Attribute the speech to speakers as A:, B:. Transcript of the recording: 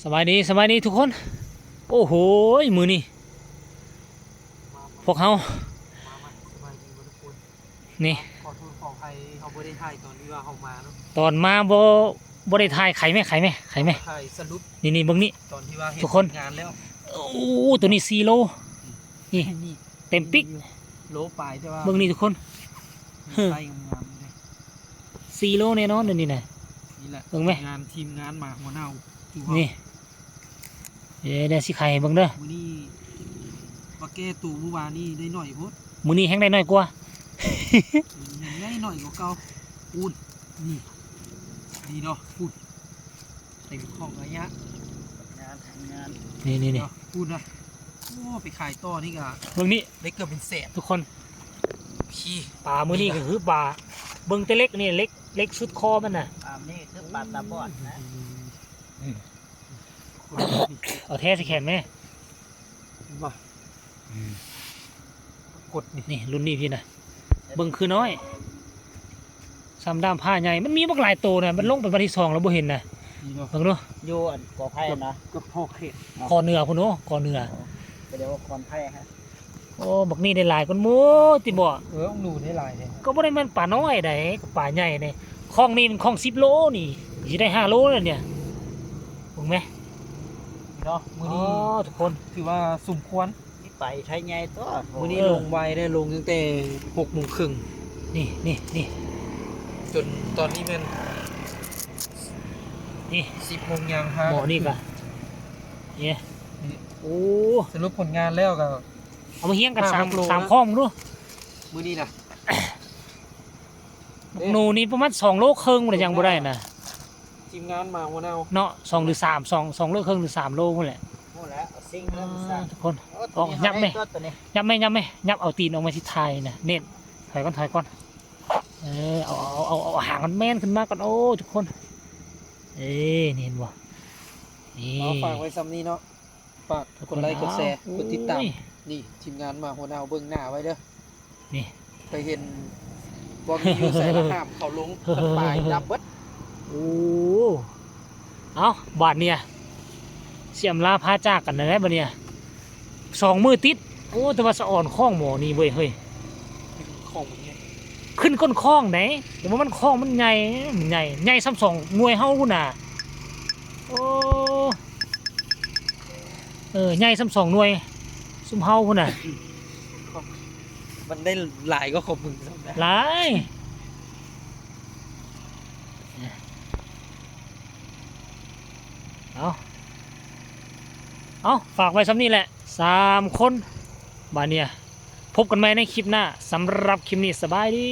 A: สบายดีทุกคนโอ้โหมือนี่พวกเขา
B: สบายดีทุกคน
A: นี่
B: ขอโทษขออภัยเขาไม่ได้ถ่ายตอนที่ว่าเขามาเนาะ
A: ตอนมาบ่ได้ถ่ายไข่ไหม
B: ถ่ายสรุป
A: นี่เบิ่งนี่
B: ตอนที่ว่าเห็น
A: ทุกคน
B: งานแล้ว
A: โอ้ตัวนี้4 โลนี่เต็มปิก
B: โลปลายใช่ป่ะ
A: เบิ่งนี่ทุกคน
B: ใส่งามเลย
A: 4 โลแน่นอนเดี๋ยวนี้นะ
B: นี่แหละ
A: เบิ่งไหม
B: งานทีมงานมาหัวหน้า
A: นี่ได้สิไข่เบิ่งเด้อ
B: มื้อนี้ว่าแก้ตูเมื่อวานนี่ได้หน่อยพุทธ
A: มื้อนี้แฮงได้น้อยกว่า
B: ได้หน่อยกว่าเก่าพูดนี่ดีเนาะพูดเต็มของระยะงาน
A: นี่
B: พูดนะโอ้ไปขายต่อนี่ก็
A: เบิ่งนี่
B: ได้เกือบเป็นแสน
A: ทุกคน
B: พี่
A: ปลามื้อนี้ก็คือปลาเบิ่งแต่เล็กนี่เล็กสุดคอมันน่ะ
C: ปลานี่คือปลาตาบอดนะ
A: เอาแท้สิแขนแม่
B: มกด
A: นี่รุ่นนี้พี่นะเบิ่งคือน้อยซ้ำด้ามผ้าใหญ่มันมีบักหลายโตนะมันลงไปวันที่2แล้วบ่เห็นนะเบิ่งดู
C: โยนกอไผ่นะ
B: ก็พ่อเขต
A: คอเนื้อพุ่นโอ้คอเนื้อ
C: เดี๋ยวคอนไผ่ฮะ
A: โอ้บักนี่ได้หลายคนหมูติบ่
B: หนูได้หลายเลย
A: ก็บ่ได้แม่นปลาน้อยใดก็ปลาใหญ่นี่คลองนี้มันคลอง10 โลนี่สิได้5 โลแล้วเนี่ยเบิ่งไหม
B: เนาะมื้อนี้
A: ทุกคน
B: ถือว่าสมควร
C: ที่ไปไทยใหญ่ตัว
B: มื้อนี้ลงไวได้ลงตั้งแต่6:30
A: นี่
B: จนตอนนี้เป็น
A: นี่
B: 10 โมงยังฮะ
A: หมอนี่ก็เนี่ยโอ้
B: สรุปผลงานแล้วก็
A: เอามาเฮียงกัน3 ข้องดู
B: มื้อนี้นะ
A: หนูนี่ประมาณ2 โลครึ่งบ่ได้ยังบ่ได้นะ
B: ทีมงานมาหัวหน้า
A: เนาะ2หรือ3 2 โลครึ่งหรือ3 โลพุ่นแหละ
C: โอ้แล้วซิงแล้ว
A: ทุกคนออกยับไหมยับเอาตีนออกมาที่ไทยนะเน็ตถอยก่อนเอาหางมันแม่นขึ้นมาก่อนโอ้ทุกคนนี่เห็นบ่นี่
B: ฝากไว้ซ้ำนี้เนาะฝากกดไลค์กดแชร์กดติดตามนี่ทีมงานมาหัวหน้าเบิ่งหน้าไว้เด้อ
A: นี่
B: ไปเห็นบอลอยู่ใส่ระห้ามเขาลงปลายดับเบิด
A: โอ้เอาบาดเนี่ยเสียมลาพาจากกันนะบัดเนี่ย2 มื้อติดโอ้แต่ว่าสะอ่อนคล้องหมอนี่เว้ยเฮ้ย
B: ของเนี่ย
A: ขึ้นก้นคล้องไหนแต่ว่ามันคล้องมันใหญ่ซ้ำ2 หน่วยเฮาพุ่นน่ะโอ้ใหญ่ซ้ำ2 หน่วยซุ่มเฮาพุ่นน่ะ
B: มันได้หลายก็ขอบมึง
A: หลายเอาฝากไว้ซ้ำนี่แหละ3 คนบาดเนี่ยพบกันใหม่ในคลิปหน้าสำหรับคลิปนี้สบายดี